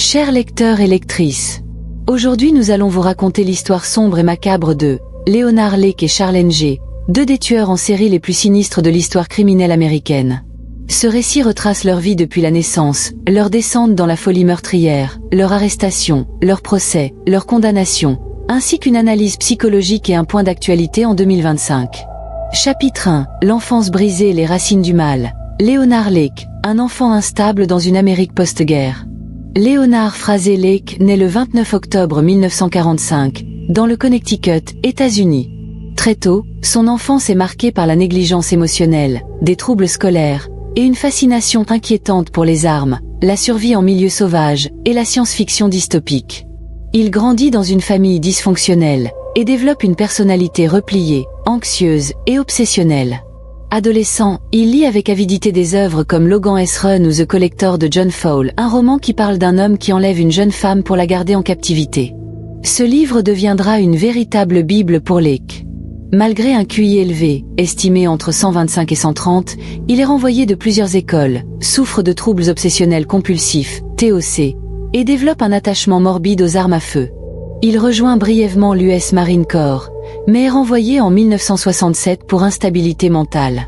Chers lecteurs et lectrices, aujourd'hui nous allons vous raconter l'histoire sombre et macabre de Leonard Lake et Charles Ng, deux des tueurs en série les plus sinistres de l'histoire criminelle américaine. Ce récit retrace leur vie depuis la naissance, leur descente dans la folie meurtrière, leur arrestation, leur procès, leur condamnation, ainsi qu'une analyse psychologique et un point d'actualité en 2025. Chapitre 1. L'enfance brisée et les racines du mal. Leonard Lake, un enfant instable dans une Amérique post-guerre. Leonard Fraser Lake naît le 29 octobre 1945, dans le Connecticut, États-Unis. Très tôt, son enfance est marquée par la négligence émotionnelle, des troubles scolaires, et une fascination inquiétante pour les armes, la survie en milieu sauvage, et la science-fiction dystopique. Il grandit dans une famille dysfonctionnelle, et développe une personnalité repliée, anxieuse et obsessionnelle. Adolescent, il lit avec avidité des œuvres comme Logan S. Run ou The Collector de John Fowle, un roman qui parle d'un homme qui enlève une jeune femme pour la garder en captivité. Ce livre deviendra une véritable bible pour Lake. Malgré un QI élevé, estimé entre 125 et 130, il est renvoyé de plusieurs écoles, souffre de troubles obsessionnels compulsifs, TOC, et développe un attachement morbide aux armes à feu. Il rejoint brièvement l'US Marine Corps, mais est renvoyé en 1967 pour instabilité mentale.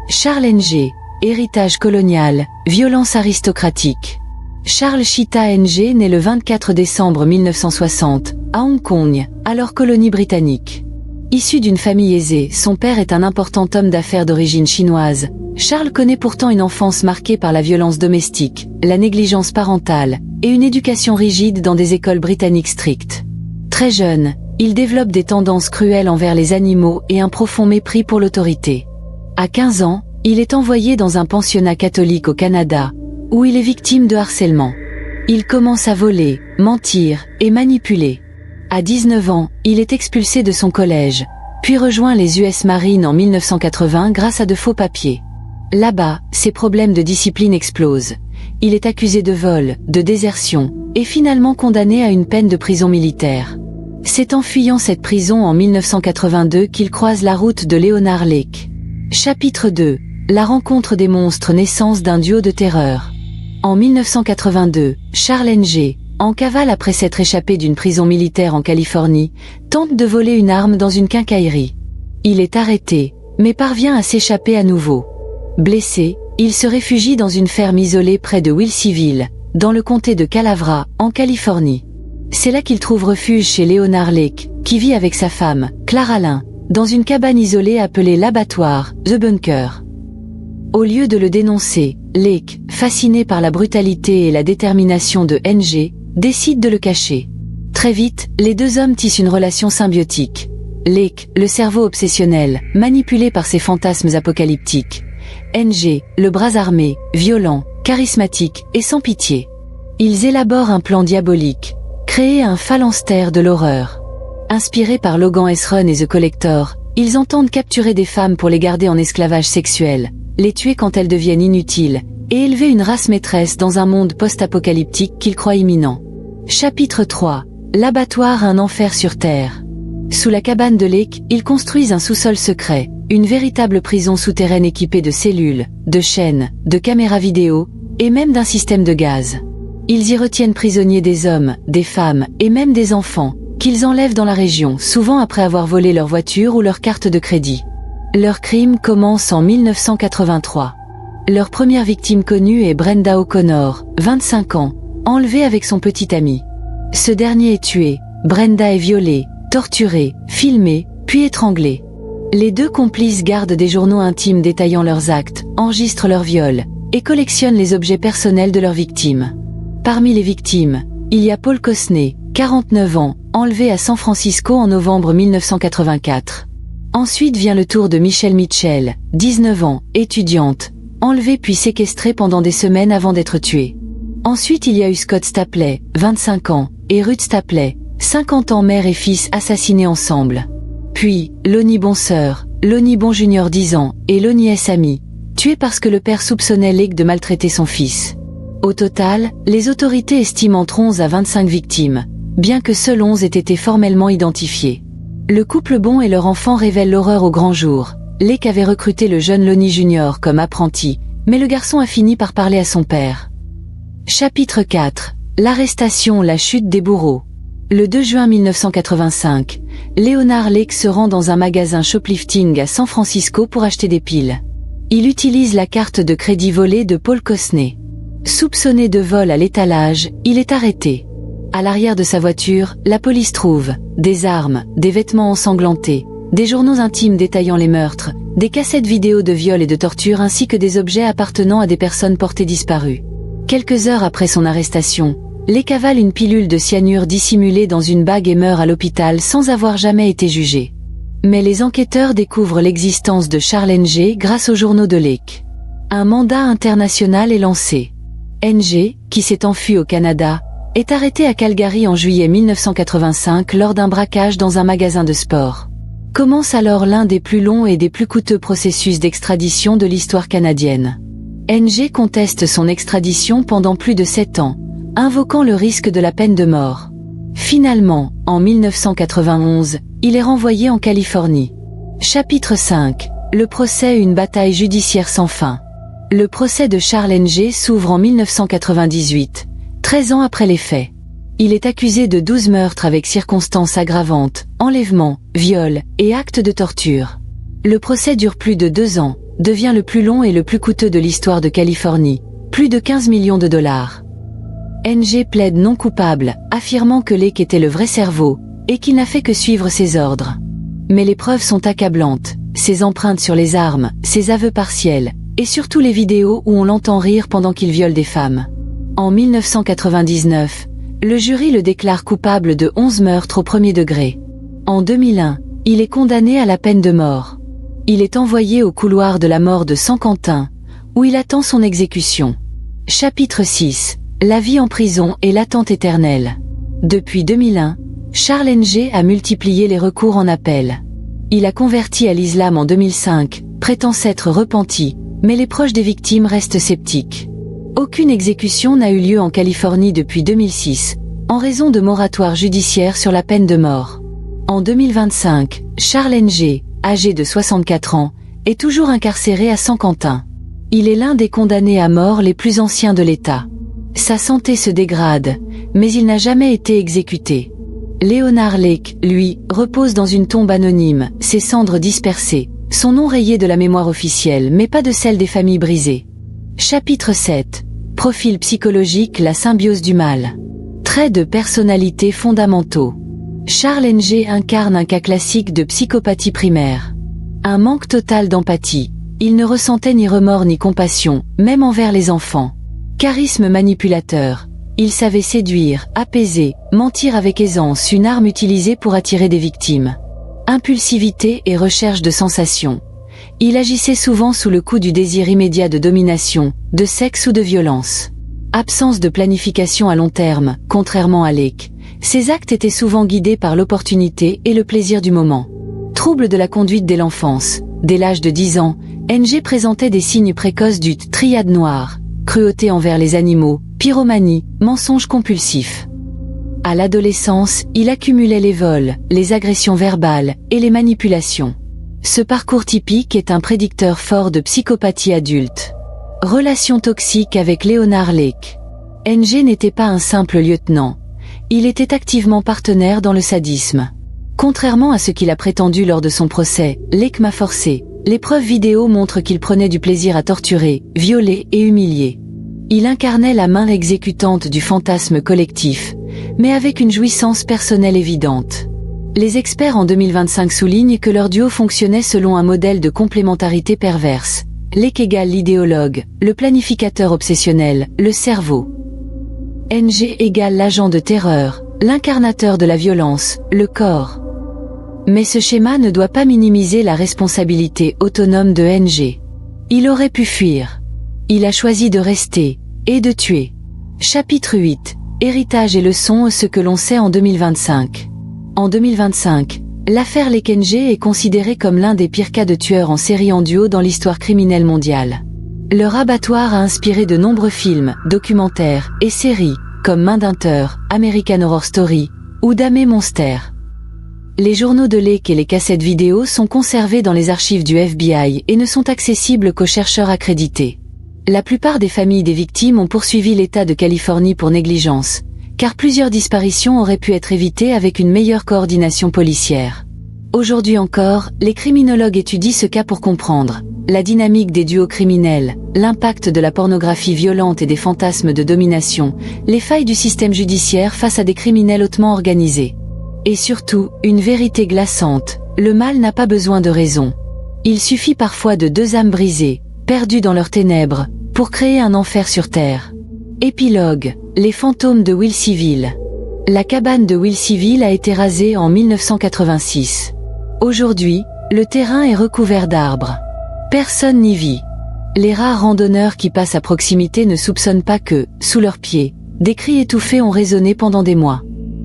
Charles Ng, héritage colonial, violence aristocratique. Charles Chita Ng naît le 24 décembre 1960, à Hong Kong, alors colonie britannique. Issu d'une famille aisée, son père est un important homme d'affaires d'origine chinoise. Charles connaît pourtant une enfance marquée par la violence domestique, la négligence parentale, et une éducation rigide dans des écoles britanniques strictes. Très jeune, il développe des tendances cruelles envers les animaux et un profond mépris pour l'autorité. À 15 ans, il est envoyé dans un pensionnat catholique au Canada, où il est victime de harcèlement. Il commence à voler, mentir et manipuler. À 19 ans, il est expulsé de son collège, puis rejoint les US Marines en 1980 grâce à de faux papiers. Là-bas, ses problèmes de discipline explosent. Il est accusé de vol, de désertion, et finalement condamné à une peine de prison militaire. C'est en fuyant cette prison en 1982 qu'il croise la route de Leonard Lake. Chapitre 2. La rencontre des monstres, naissance d'un duo de terreur. En 1982, Charles Ng, en cavale après s'être échappé d'une prison militaire en Californie, tente de voler une arme dans une quincaillerie. Il est arrêté, mais parvient à s'échapper à nouveau. Blessé, il se réfugie dans une ferme isolée près de Wilseyville, dans le comté de Calavera, en Californie. C'est là qu'il trouve refuge chez Leonard Lake, qui vit avec sa femme, Clara Lynn, dans une cabane isolée appelée l'abattoir, The Bunker. Au lieu de le dénoncer, Lake, fasciné par la brutalité et la détermination de Ng, décide de le cacher. Très vite, les deux hommes tissent une relation symbiotique. Lake, le cerveau obsessionnel, manipulé par ses fantasmes apocalyptiques. Ng, le bras armé, violent, charismatique et sans pitié. Ils élaborent un plan diabolique, créer un phalanstère de l'horreur. Inspirés par Logan S. Run et The Collector, ils entendent capturer des femmes pour les garder en esclavage sexuel, les tuer quand elles deviennent inutiles, et élever une race maîtresse dans un monde post-apocalyptique qu'ils croient imminent. Chapitre 3. L'abattoir, un enfer sur Terre. Sous la cabane de Lake, ils construisent un sous-sol secret, une véritable prison souterraine équipée de cellules, de chaînes, de caméras vidéo, et même d'un système de gaz. Ils y retiennent prisonniers des hommes, des femmes, et même des enfants, qu'ils enlèvent dans la région, souvent après avoir volé leur voiture ou leur carte de crédit. Leur crime commence en 1983. Leur première victime connue est Brenda O'Connor, 25 ans, enlevée avec son petit ami. Ce dernier est tué, Brenda est violée, torturée, filmée, puis étranglée. Les deux complices gardent des journaux intimes détaillant leurs actes, enregistrent leurs viols, et collectionnent les objets personnels de leurs victimes. Parmi les victimes, il y a Paul Cosney, 49 ans, enlevé à San Francisco en novembre 1984. Ensuite vient le tour de Michelle Mitchell, 19 ans, étudiante, enlevée puis séquestrée pendant des semaines avant d'être tuée. Ensuite il y a eu Scott Stapley, 25 ans, et Ruth Stapley, 50 ans, mère et fils assassinés ensemble. Puis, Lonnie Bonseur, Lonnie Bon Jr. 10 ans, et Lonnie S. Ami, tués parce que le père soupçonnait Lake de maltraiter son fils. Au total, les autorités estiment entre 11 à 25 victimes, bien que seuls 11 aient été formellement identifiés. Le couple Bon et leur enfant révèlent l'horreur au grand jour. Lake avait recruté le jeune Lonnie Jr. comme apprenti, mais le garçon a fini par parler à son père. Chapitre 4. L'arrestation, la chute des bourreaux. Le 2 juin 1985, Leonard Lake se rend dans un magasin shoplifting à San Francisco pour acheter des piles. Il utilise la carte de crédit volée de Paul Cosney. Soupçonné de vol à l'étalage, il est arrêté. À l'arrière de sa voiture, la police trouve des armes, des vêtements ensanglantés, des journaux intimes détaillant les meurtres, des cassettes vidéo de viol et de torture ainsi que des objets appartenant à des personnes portées disparues. Quelques heures après son arrestation, Lake avale une pilule de cyanure dissimulée dans une bague et meurt à l'hôpital sans avoir jamais été jugé. Mais les enquêteurs découvrent l'existence de Charles Ng grâce aux journaux de Lake. Un mandat international est lancé. Ng, qui s'est enfui au Canada, est arrêté à Calgary en juillet 1985 lors d'un braquage dans un magasin de sport. Commence alors l'un des plus longs et des plus coûteux processus d'extradition de l'histoire canadienne. Ng conteste son extradition pendant plus de 7 ans, invoquant le risque de la peine de mort. Finalement, en 1991, il est renvoyé en Californie. Chapitre 5. Le procès, une bataille judiciaire sans fin. Le procès de Charles Ng s'ouvre en 1998. 13 ans après les faits. Il est accusé de 12 meurtres avec circonstances aggravantes, enlèvements, viols et actes de torture. Le procès dure plus de 2 ans, devient le plus long et le plus coûteux de l'histoire de Californie, plus de 15 millions de dollars. Ng plaide non coupable, affirmant que Lake était le vrai cerveau, et qu'il n'a fait que suivre ses ordres. Mais les preuves sont accablantes, ses empreintes sur les armes, ses aveux partiels, et surtout les vidéos où on l'entend rire pendant qu'il viole des femmes. En 1999, le jury le déclare coupable de 11 meurtres au premier degré. En 2001, il est condamné à la peine de mort. Il est envoyé au couloir de la mort de San Quentin, où il attend son exécution. Chapitre 6. La vie en prison et l'attente éternelle. Depuis 2001, Charles Ng a multiplié les recours en appel. Il a converti à l'islam en 2005, prétend s'être repenti, mais les proches des victimes restent sceptiques. Aucune exécution n'a eu lieu en Californie depuis 2006, en raison de moratoires judiciaires sur la peine de mort. En 2025, Charles Ng, âgé de 64 ans, est toujours incarcéré à San Quentin. Il est l'un des condamnés à mort les plus anciens de l'État. Sa santé se dégrade, mais il n'a jamais été exécuté. Leonard Lake, lui, repose dans une tombe anonyme, ses cendres dispersées, son nom rayé de la mémoire officielle mais pas de celle des familles brisées. Chapitre 7. Profil psychologique, la symbiose du mal. Traits de personnalité fondamentaux. Charles Ng incarne un cas classique de psychopathie primaire. Un manque total d'empathie. Il ne ressentait ni remords ni compassion, même envers les enfants. Charisme manipulateur. Il savait séduire, apaiser, mentir avec aisance, une arme utilisée pour attirer des victimes. Impulsivité et recherche de sensations. Il agissait souvent sous le coup du désir immédiat de domination, de sexe ou de violence. Absence de planification à long terme, contrairement à Lake. Ses actes étaient souvent guidés par l'opportunité et le plaisir du moment. Troubles de la conduite dès l'enfance. Dès l'âge de 10 ans, Ng présentait des signes précoces du triade noire, cruauté envers les animaux, pyromanie, mensonge compulsif. À l'adolescence, il accumulait les vols, les agressions verbales et les manipulations. Ce parcours typique est un prédicteur fort de psychopathie adulte. Relation toxique avec Leonard Lake. Ng n'était pas un simple lieutenant. Il était activement partenaire dans le sadisme. Contrairement à ce qu'il a prétendu lors de son procès, Lake m'a forcé. Les preuves vidéo montrent qu'il prenait du plaisir à torturer, violer et humilier. Il incarnait la main exécutante du fantasme collectif, mais avec une jouissance personnelle évidente. Les experts en 2025 soulignent que leur duo fonctionnait selon un modèle de complémentarité perverse. Lake égale l'idéologue, le planificateur obsessionnel, le cerveau. Ng égale l'agent de terreur, l'incarnateur de la violence, le corps. Mais ce schéma ne doit pas minimiser la responsabilité autonome de Ng. Il aurait pu fuir. Il a choisi de rester, et de tuer. Chapitre 8. Héritage et leçons, ce que l'on sait en 2025. En 2025, l'affaire Lake Ng est considérée comme l'un des pires cas de tueurs en série en duo dans l'histoire criminelle mondiale. Leur abattoir a inspiré de nombreux films, documentaires et séries, comme Mindhunter, American Horror Story, ou Dahmer Monster. Les journaux de Lake et les cassettes vidéo sont conservés dans les archives du FBI et ne sont accessibles qu'aux chercheurs accrédités. La plupart des familles des victimes ont poursuivi l'État de Californie pour négligence, car plusieurs disparitions auraient pu être évitées avec une meilleure coordination policière. Aujourd'hui encore, les criminologues étudient ce cas pour comprendre la dynamique des duos criminels, l'impact de la pornographie violente et des fantasmes de domination, les failles du système judiciaire face à des criminels hautement organisés. Et surtout, une vérité glaçante, le mal n'a pas besoin de raison. Il suffit parfois de deux âmes brisées, perdues dans leurs ténèbres, pour créer un enfer sur terre. Épilogue, les fantômes de Wilseyville. La cabane de Wilseyville a été rasée en 1986. Aujourd'hui, le terrain est recouvert d'arbres. Personne n'y vit. Les rares randonneurs qui passent à proximité ne soupçonnent pas que, sous leurs pieds, des cris étouffés ont résonné pendant des mois.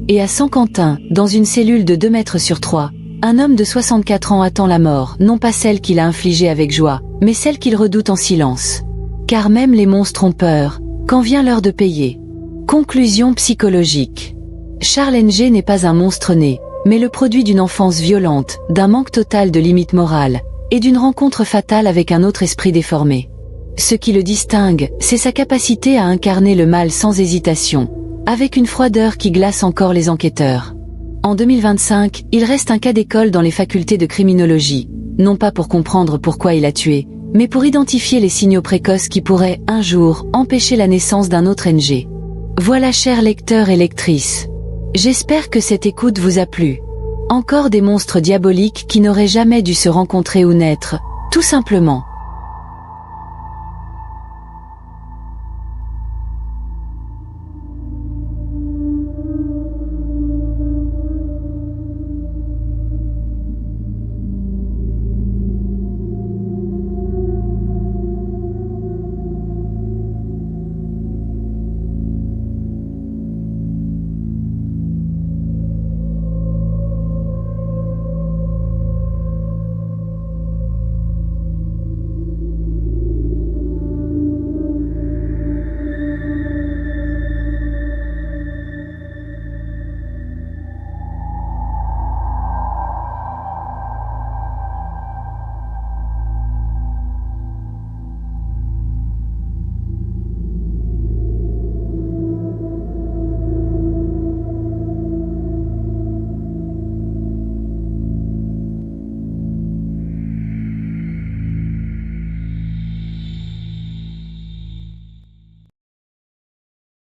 Et à San-Quentin, dans une cellule de 2 mètres sur 3, un homme de 64 ans attend la mort, non pas celle qu'il a infligée avec joie, mais celle qu'il redoute en silence. Car même les monstres ont peur, quand vient l'heure de payer. Conclusion psychologique. Charles Ng n'est pas un monstre né, mais le produit d'une enfance violente, d'un manque total de limites morales, et d'une rencontre fatale avec un autre esprit déformé. Ce qui le distingue, c'est sa capacité à incarner le mal sans hésitation, avec une froideur qui glace encore les enquêteurs. En 2025, il reste un cas d'école dans les facultés de criminologie, non pas pour comprendre pourquoi il a tué, mais pour identifier les signaux précoces qui pourraient, un jour, empêcher la naissance d'un autre Ng. Voilà, chers lecteurs et lectrices. J'espère que cette écoute vous a plu. Encore des monstres diaboliques qui n'auraient jamais dû se rencontrer ou naître, tout simplement.